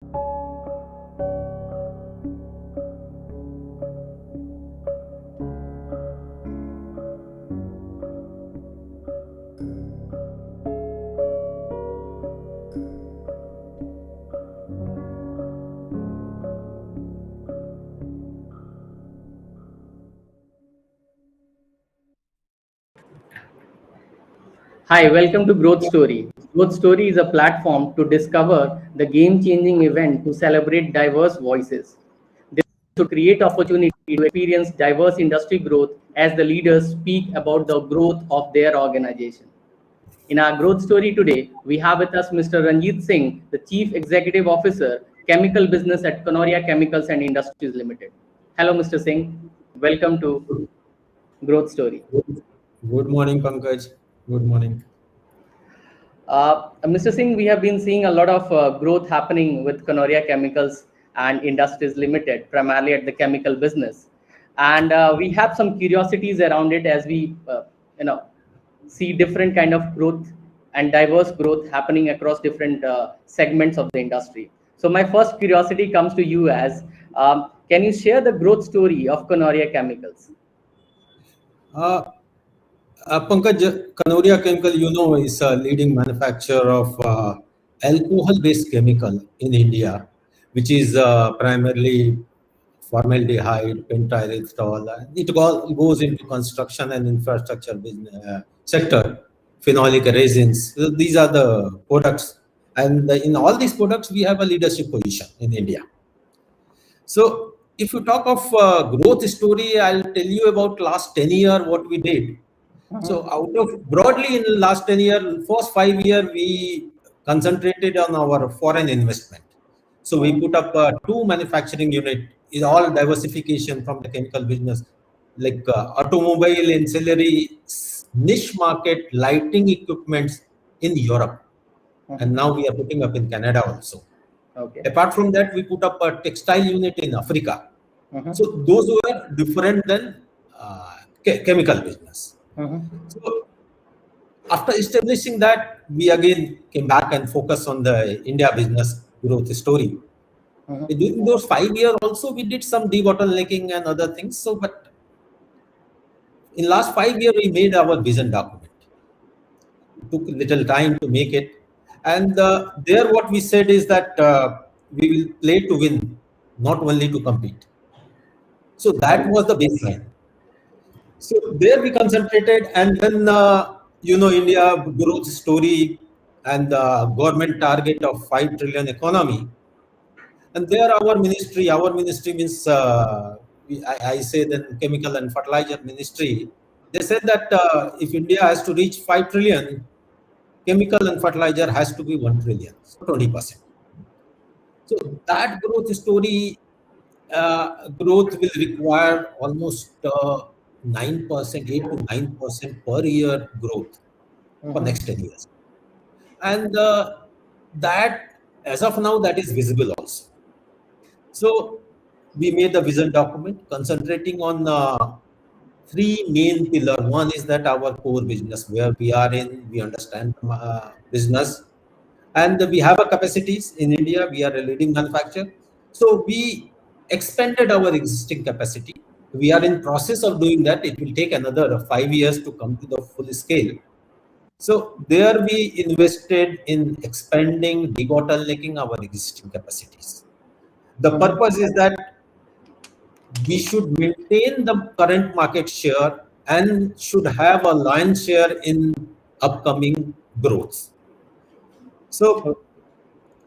Hi, welcome to Growth Story. Growth Story is a platform to discover the game changing event to celebrate diverse voices. This to create opportunity to experience diverse industry growth as the leaders speak about the growth of their organization. In our growth story today, we have with us Mr. Ranjeet Singh, the Chief Executive Officer, Chemical Business at Kanoria Chemicals and Industries Limited. Hello, Mr. Singh. Welcome to Growth Story. Good morning, Pankaj. Good morning. Mr. Singh, we have been seeing a lot of growth happening with Kanoria Chemicals and Industries Limited, primarily at the chemical business, and we have some curiosities around it as we, you know, see different kind of growth and diverse growth happening across different segments of the industry. So my first curiosity comes to you as, can you share the growth story of Kanoria Chemicals? Uh, Pankaj, Kanoria Chemical, is a leading manufacturer of alcohol-based chemical in India, which is primarily formaldehyde, pentyrethol. It all goes into construction and infrastructure business sector, phenolic resins. So these are the products. And in all these products, we have a leadership position in India. So if you talk of growth story, I'll tell you about last 10 year what we did. So out of broadly in the last 10 year, first 5 year, we concentrated on our foreign investment. So we put up two manufacturing unit, is all diversification from the chemical business, like automobile, ancillary, niche market, lighting equipments in Europe. And now we are putting up in Canada also. Okay. Apart from that, we put up a textile unit in Africa. So those were different than chemical business. So after establishing that, we again came back and focused on the India business growth story. During those 5 years also, we did some debottlenecking and other things. So, but in last 5 years, we made our vision document. It took a little time to make it. And there what we said is that we will play to win, not only to compete. So that was the baseline. So there we concentrated, and then India growth story and the government target of 5 trillion economy, and there our ministry means I say then chemical and fertilizer ministry. They said that if India has to reach 5 trillion, chemical and fertilizer has to be 1 trillion, so 20%. So that growth story, growth will require almost 9%, 8 to 9% per year growth for next 10 years. And that, as of now, that is visible also. So we made the vision document concentrating on three main pillars. One is that our core business, where we are in, we understand business, and we have a capacities in India. We are a leading manufacturer, so we expanded our existing capacity. We are in process of doing that. It will take another 5 years to come to the full scale. So there we invested in expanding, debottlenecking our existing capacities. The purpose is that we should maintain the current market share and should have a lion's share in upcoming growth. So,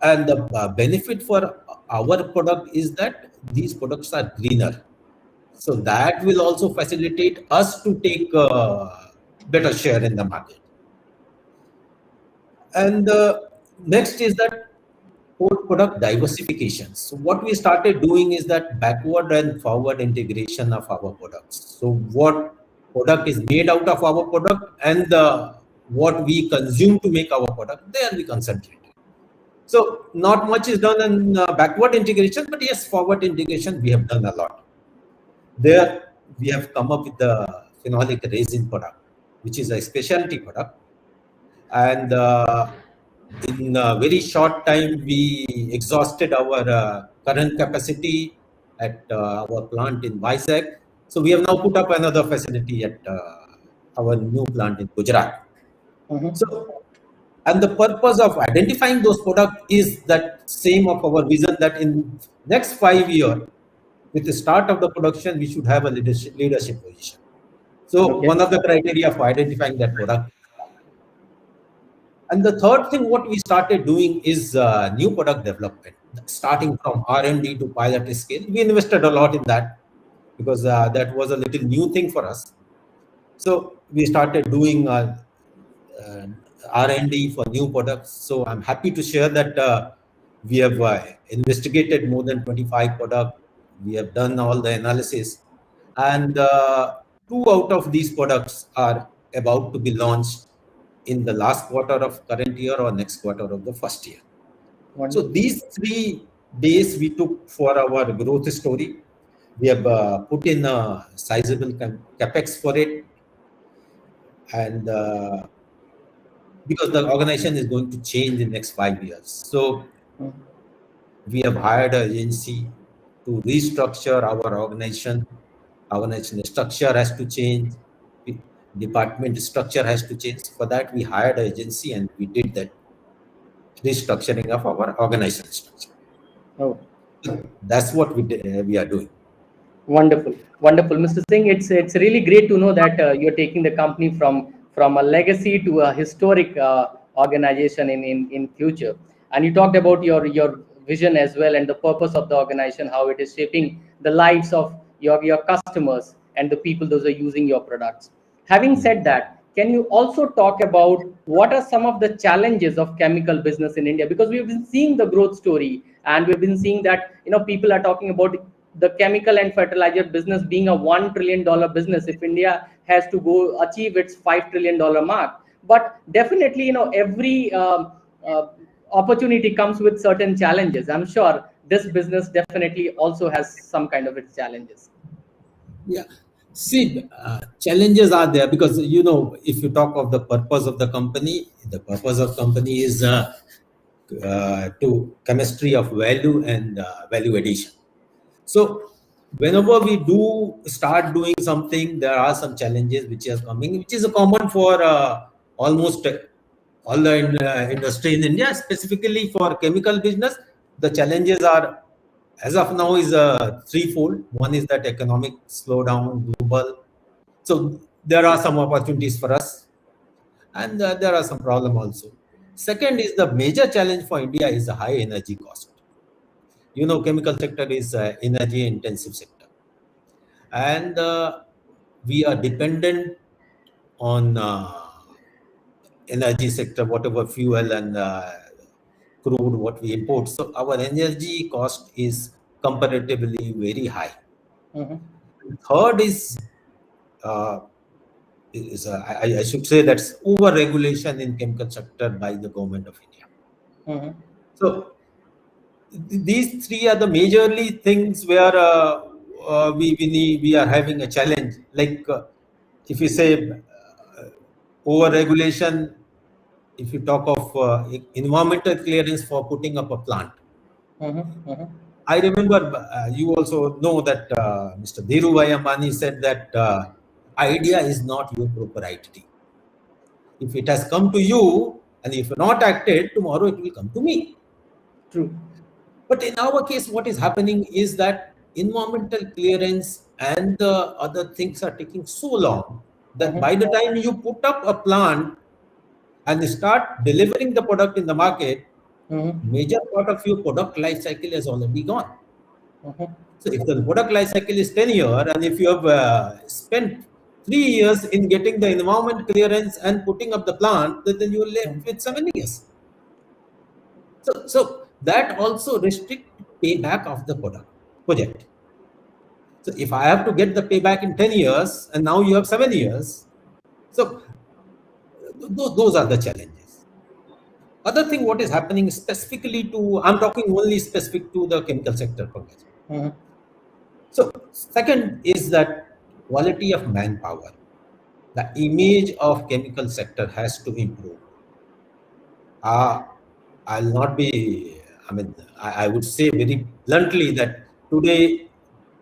and the benefit for our product is that these products are greener. So that will also facilitate us to take better share in the market. And next is that product diversification. So what we started doing is that backward and forward integration of our products. So what product is made out of our product and what we consume to make our product, there we concentrate. So not much is done in backward integration, but yes, forward integration we have done a lot. There we have come up with the phenolic resin product, which is a specialty product, and in a very short time, we exhausted our current capacity at our plant in Vizag. So we have now put up another facility at our new plant in Gujarat. So, and the purpose of identifying those products is that same of our vision that in next 5 years, with the start of the production, we should have a leadership position. So Okay. one of the criteria for identifying that product. And the third thing, what we started doing is new product development, starting from R&D to pilot scale. We invested a lot in that because that was a little new thing for us. So we started doing uh, R&D for new products. So I'm happy to share that we have investigated more than 25 products. We have done all the analysis, and two out of these products are about to be launched in the last quarter of current year or next quarter of the first year. So Wonderful. these 3 days we took for our growth story. We have put in a sizable capex for it, and because the organization is going to change in the next 5 years. So we have hired an agency to restructure our organization. Organization structure has to change. Department structure has to change. For that, we hired an agency and we did that restructuring of our organization structure. Oh. That's what we are doing. Wonderful, wonderful, Mr. Singh. It's really great to know that you're taking the company from a legacy to a historic organization in future. And you talked about your vision as well and the purpose of the organization, how it is shaping the lives of your customers and the people those are using your products. Having said that, can you also talk about what are some of the challenges of chemical business in India? Because we've been seeing the growth story, and we've been seeing that people are talking about the chemical and fertilizer business being a $1 trillion business if India has to go achieve its $5 trillion mark. But definitely, every opportunity comes with certain challenges. I'm sure this business definitely also has some kind of its challenges. Yeah. See, challenges are there because if you talk of the purpose of the purpose of company is to chemistry of value and value addition. So whenever we do start doing something, there are some challenges which are coming, which is common for almost all the industry in India, specifically for chemical business. The challenges are, as of now, is threefold. One is that economic slowdown, global. So there are some opportunities for us, and there are some problem also. Second is the major challenge for India is the high energy cost. Chemical sector is energy intensive sector, and we are dependent on energy sector, whatever fuel and crude what we import. So our energy cost is comparatively very high. Mhm. Third uh, I should say that's over regulation in chemical sector by the government of India. Mhm. So these three are the majorly things where we are having a challenge. Like if you say over regulation, if you talk of environmental clearance for putting up a plant. Mhm. Mhm. I remember you also know that Mr. Dhirubhai Ambani said that idea is not your proprietary. If it has come to you and if not acted, tomorrow it will come to me. True. But in our case, what is happening is that environmental clearance and the other things are taking so long that Mhm. by the time you put up a plant and start delivering the product in the market, Mhm. major part of your product life cycle has already gone. Mhm. So if the product life cycle is 10 years and if you have spent 3 years in getting the environment clearance and putting up the plant, then you are left with 7 years. So that also restrict payback of the project. So if I have to get the payback in 10 years and now you have 7 years, so those are the challenges. Other thing what is happening specifically to, I'm talking only specific to the chemical sector, Pankaj. Mhm. So second is that quality of manpower. The image of chemical sector has to improve. I'll not be, I mean, I would say very bluntly that today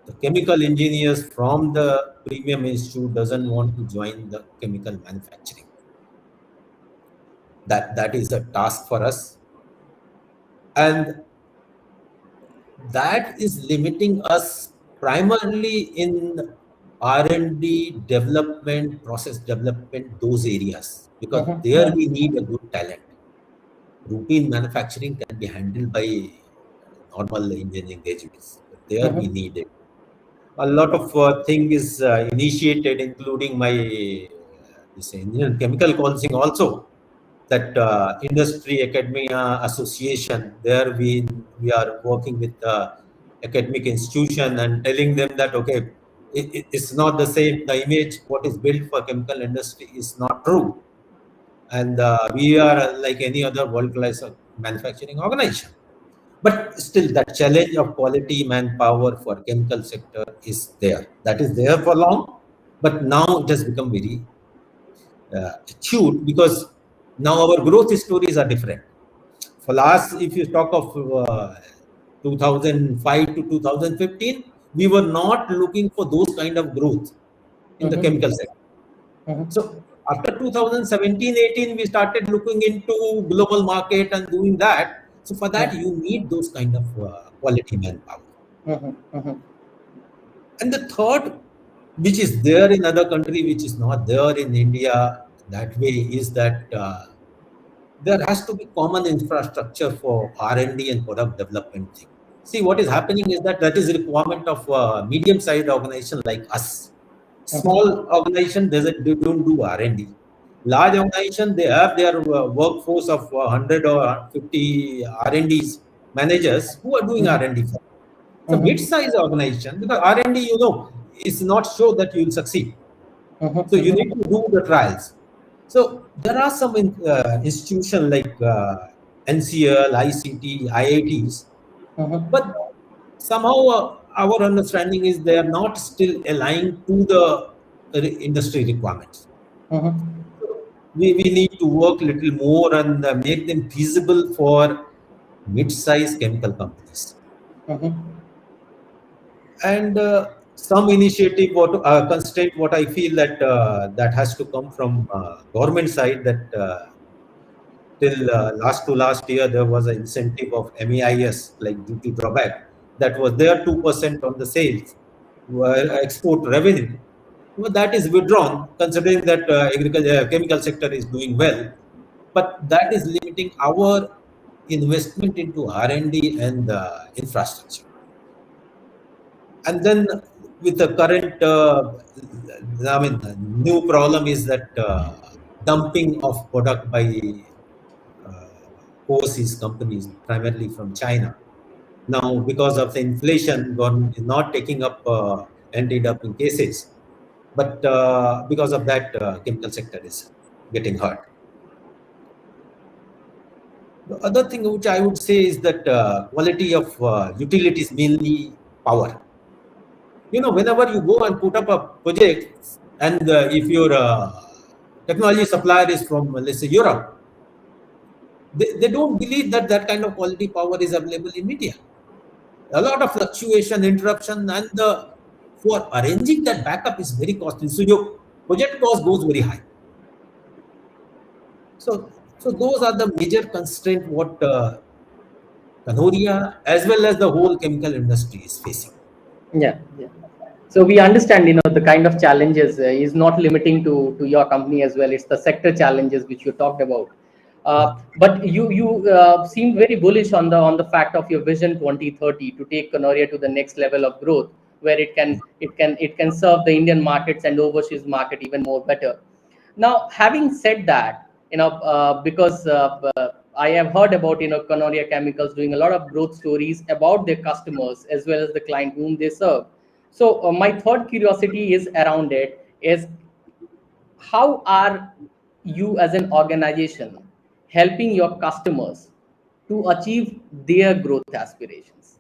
the chemical engineers from the premium institute doesn't want to join the chemical manufacturing. That is a task for us. And that is limiting us primarily in R&D development, process development, those areas, because there we need a good talent. Routine manufacturing can be handled by normal engineering graduates, but there we need it. A lot of thing is initiated, including my this Indian chemical counseling also. That industry academia association, there we are working with academic institution and telling them that okay, it's not the same. The image what is built for chemical industry is not true, and we are like any other world class manufacturing organization. But still, that challenge of quality manpower for chemical sector is there. That is there for long, but now it has become very acute because now our growth stories are different. For last, if you talk of 2005 to 2015, we were not looking for those kind of growth in the chemical sector. So after 2017-18, we started looking into global market and doing that. So for that, you need those kind of quality manpower. And the third, which is there in other country, which is not there in India that way, is that there has to be common infrastructure for R&D and product development thing. See, what is happening is that is a requirement of medium-sized organization like us. Small organization they don't do R&D. Large organization, they have their workforce of 100 or 50 R&Ds managers who are doing R&D for them. So mid-sized organization, because R&D, is not sure that you will succeed. So you need to do the trials. So there are some institutions like NCL, ICT, IITs, but somehow our understanding is they are not still aligned to the industry requirements. We need to work a little more and make them feasible for mid-sized chemical companies. And some initiative, what constraint, what I feel that that has to come from government side, that till last year there was an incentive of MEIS, like duty drawback, that was there 2% on the sales, export revenue. Well, that is withdrawn, considering that agriculture chemical sector is doing well, but that is limiting our investment into R&D and infrastructure. And then with the current, new problem is that dumping of product by overseas companies, primarily from China. Now, because of the inflation, government is not taking up anti-dumping cases, but because of that, chemical sector is getting hurt. The other thing which I would say is that quality of utilities, mainly power. Whenever you go and put up a project, and if your technology supplier is from, let's say, Europe, they don't believe that that kind of quality power is available in India. A lot of fluctuation, interruption, and for arranging that backup is very costly. So your project cost goes very high. So those are the major constraints what Kanoria as well as the whole chemical industry is facing. Yeah. So we understand, the kind of challenges is not limiting to your company as well. It's the sector challenges which you talked about. But you seemed very bullish on the fact of your vision 2030 to take Kanoria to the next level of growth, where it can serve the Indian markets and overseas market even more better. Now, having said that, because I have heard about Kanoria Chemicals doing a lot of growth stories about their customers as well as the client whom they serve. So my third curiosity is around it is, how are you as an organization helping your customers to achieve their growth aspirations?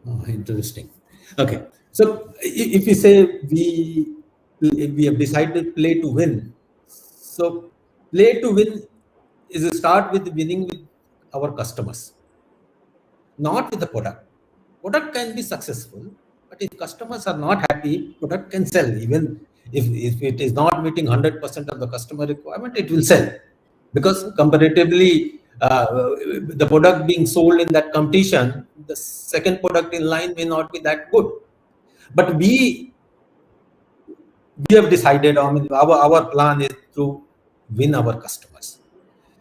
Oh, interesting. Okay, so if you say we have decided play to win, so play to win is start with winning with our customers, not with the product. Product can be successful, but if customers are not happy, product can sell. Even if it is not meeting 100% of the customer requirement, it will sell. Because comparatively, the product being sold in that competition, the second product in line may not be that good. But we have decided, I mean, our plan is to win our customers.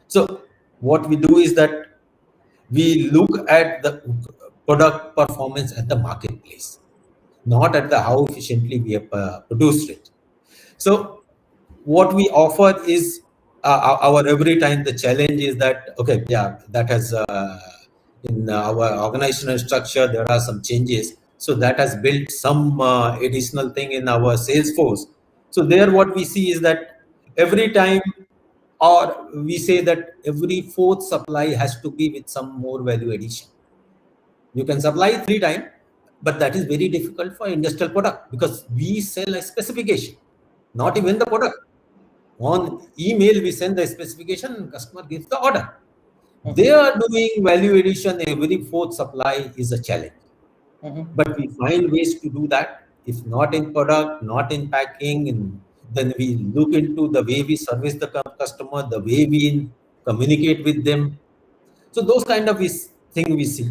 So what we do is that we look at the product performance at the marketplace, not at the how efficiently we have produced it. So what we offer is our every time the challenge is that, okay, yeah, that has in our organizational structure there are some changes, so that has built some additional thing in our sales force. So there what we see is that every time, or we say that every fourth supply has to be with some more value addition. You can supply 3 times, but that is very difficult for industrial product because we sell a specification, not even the product. On email, we send the specification and customer gives the order. They are doing value addition every fourth supply is a challenge. But we find ways to do that. If not in product, not in packing, then we look into the way we service the customer, the way we communicate with them. So those kind of thing we see.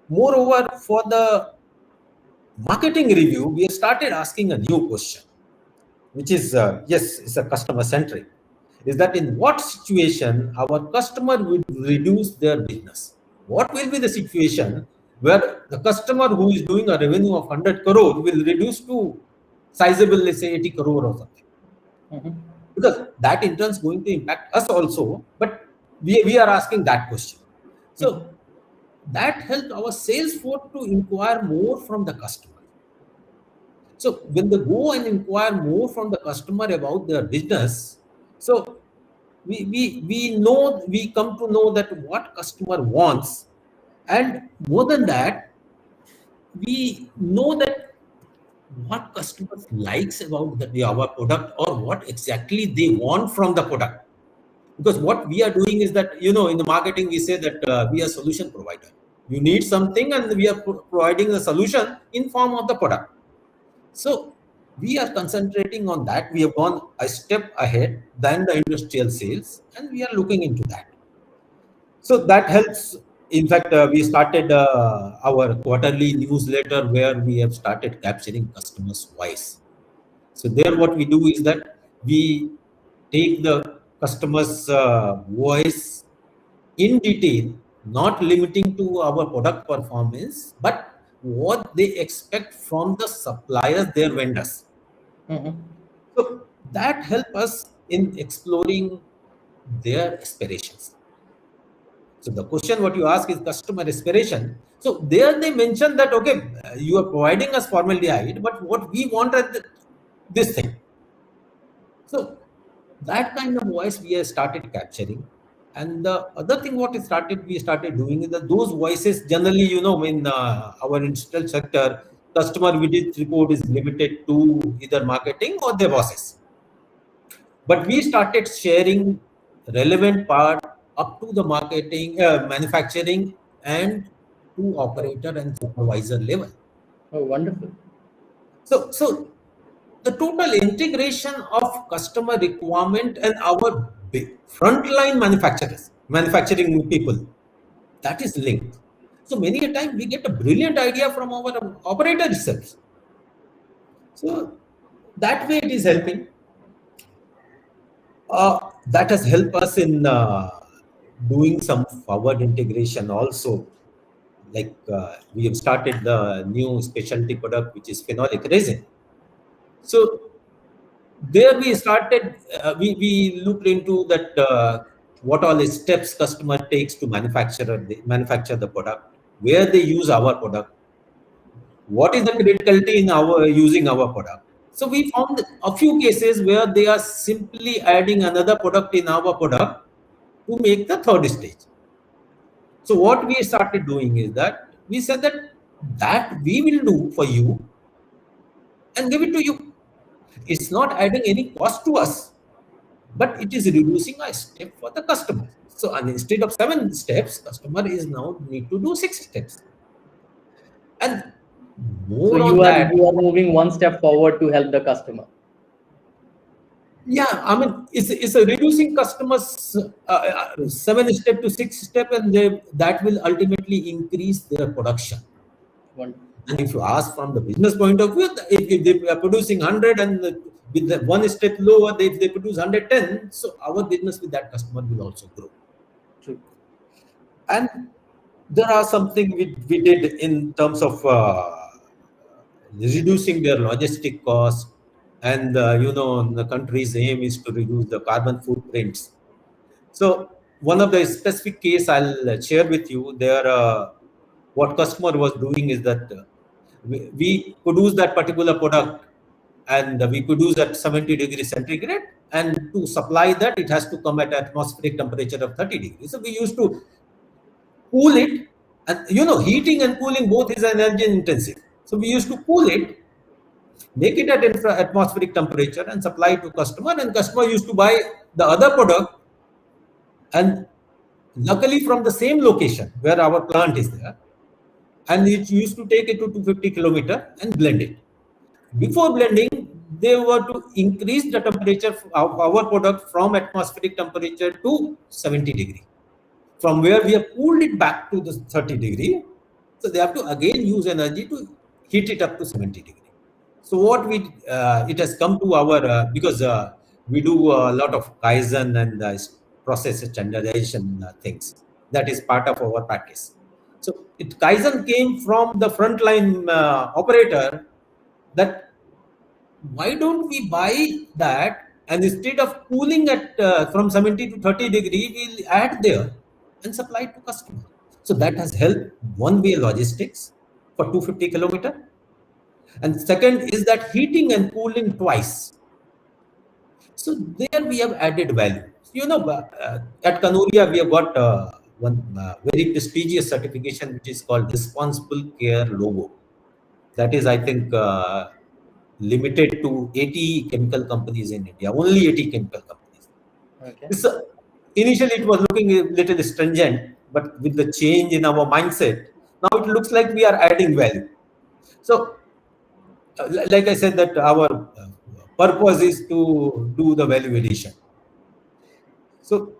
Moreover, for the marketing review, we have started asking a new question, which is, yes, it's a customer centric. Is that in what situation our customer will reduce their business? What will be the situation where the customer who is doing a revenue of 100 crore will reduce to sizable, let's say 80 crore or something? Because that in turn is going to impact us also, but we are asking that question. So that helped our sales force to inquire more from the customer. So when they go and inquire more from the customer about their business, so we come to know that what customer wants, and more than that, we know that what customers likes about our product, or what exactly they want from the product. Because what we are doing is that, in the marketing we say that we are solution provider. You need something and we are providing a solution in form of the product. So we are concentrating on that. We have gone a step ahead than the industrial sales, and we are looking into that. So that helps. In fact, we started our quarterly newsletter where we have started capturing customers' voice. So there what we do is that we take the customer's voice in detail, not limiting to our product performance, but what they expect from the suppliers, their vendors. So that help us in exploring their aspirations. So the question what you ask is customer aspiration. So there they mention that, okay, you are providing us formaldehyde, but what we want is this thing. So that kind of voice we have started capturing. And the other thing what we started doing is that those voices generally, in our industrial sector, customer visit report is limited to either marketing or their bosses. But we started sharing relevant part up to the marketing, manufacturing, and to operator and supervisor level. Oh, wonderful. So the total integration of customer requirement and our frontline manufacturing people, that is linked. So many a time we get a brilliant idea from our operator itself. So that way it is helping. That has helped us in doing some forward integration also. Like we have started the new specialty product, which is phenolic resin. So there we started, we looked into that what all the steps customer takes to manufacture the product, where they use our product, what is the criticality in our using our product. So we found a few cases where they are simply adding another product in our product to make the third stage. So what we started doing is that we said that we will do for you and give it to you. It's not adding any cost to us. but it is reducing a step for the customer. So, and instead of 7 steps, customer is now need to do 6 steps. And So more on that, you are moving one step forward to help the customer. yeah, I mean, it's a reducing customers 7 step to 6 step, and that will ultimately increase their production. Wonderful. And if you ask from the business point of view, if they are producing 100 and with the one step lower, they produce 110, so our business with that customer will also grow. True. And there are something we did in terms of reducing their logistic cost, and the country's aim is to reduce the carbon footprints. So one of the specific case I'll share with you there. What customer was doing is that we produce that particular product, and we produce at 70 degrees centigrade, and to supply that it has to come at atmospheric temperature of 30 degrees. So we used to cool it, and heating and cooling both is energy intensive. So we used to cool it, make it at atmospheric temperature, and supply to customer, and customer used to buy the other product, and luckily from the same location where our plant is there, and it used to take it to 250 kilometer and blend it. Before blending, they were to increase the temperature of our product from atmospheric temperature to 70 degree, from where we have cooled it back to the 30 degree. So they have to again use energy to heat it up to 70 degree. So what it has come to our, because we do a lot of Kaizen and process standardization things. That is part of our practice. So Kaizen came from the frontline operator, that why don't we buy that, and instead of cooling at from 70 to 30 degree, we'll add there and supply to customer. So that has helped one way logistics for 250 kilometer. And second is that heating and cooling twice. So there we have added value. At Kanoria, we have got one very prestigious certification, which is called Responsible Care Logo. That is, I think, limited to 80 chemical companies in India, only 80 chemical companies. Okay. Initially, it was looking a little stringent, but with the change in our mindset, now it looks like we are adding value. So, like I said, that our purpose is to do the value addition. So,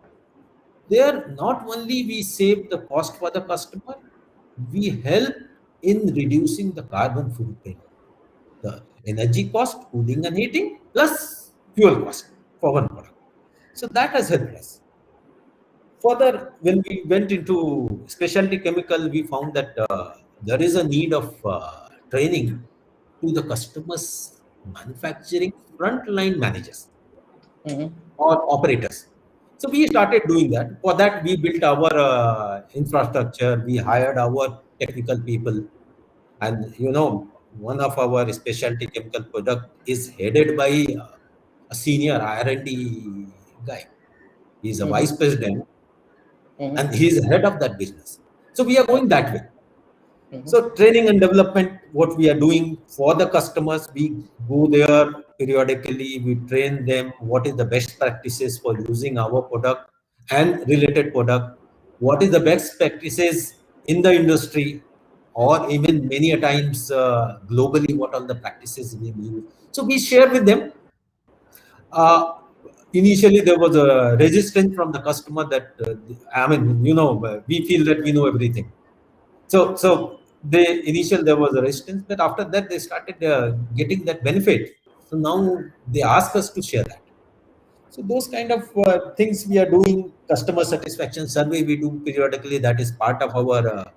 there not only we save the cost for the customer, we help in reducing the carbon footprint, the energy cost, cooling and heating, plus fuel cost for one product. So that has helped us. Further, when we went into specialty chemical, we found that there is a need of training to the customers' manufacturing frontline managers or operators. So we started doing that. For that, we built our infrastructure. We hired our technical people, and one of our specialty chemical product is headed by a senior R&D guy. He's a vice president, and he's head of that business. So we are going that way. So training and development, what we are doing for the customers, we go there periodically, we train them what is the best practices for using our product and related product, what is the best practices in the industry, or even many a times globally, what are the practices we use. So we share with them. Initially, there was a resistance from the customer that, we feel that we know everything. So there was a resistance, but after that they started getting that benefit. So now they ask us to share that. So those kind of things we are doing. Customer satisfaction survey we do periodically. That is part of our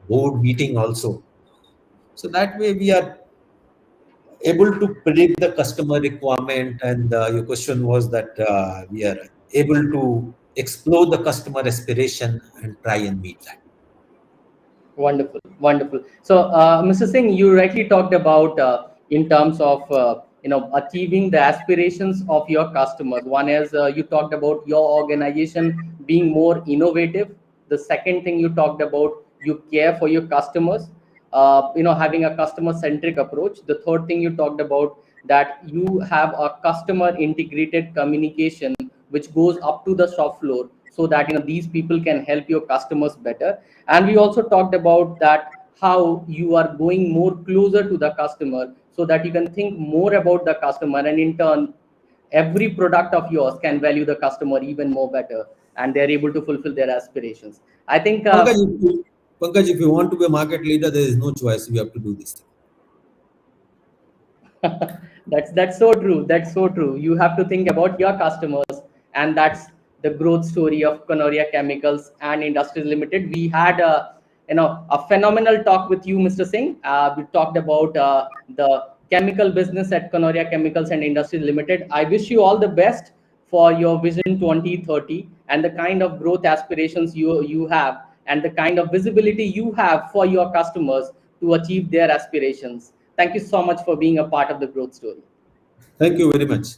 board meeting also. So that way we are able to predict the customer requirement. And your question was that we are able to explore the customer aspiration and try and meet that. Wonderful, wonderful. So, Mr. Singh, you rightly talked about in terms of achieving the aspirations of your customers. One is you talked about your organization being more innovative. The second thing you talked about, you care for your customers. Having a customer-centric approach. The third thing you talked about, that you have a customer integrated communication which goes up to the shop floor, so that these people can help your customers better. And we also talked about that how you are going more closer to the customer, so that you can think more about the customer, and in turn every product of yours can value the customer even more better, and they're able to fulfill their aspirations. I think Pankaj, if you want to be a market leader, there is no choice. You have to do this thing. that's so true. That's so true. You have to think about your customers, and that's the growth story of Kanoria Chemicals and Industries Limited. We had a phenomenal talk with you, Mr. Singh. We talked about the chemical business at Kanoria Chemicals and Industries Limited. I wish you all the best for your Vision 2030 and the kind of growth aspirations you have, and the kind of visibility you have for your customers to achieve their aspirations. Thank you so much for being a part of the growth story. Thank you very much.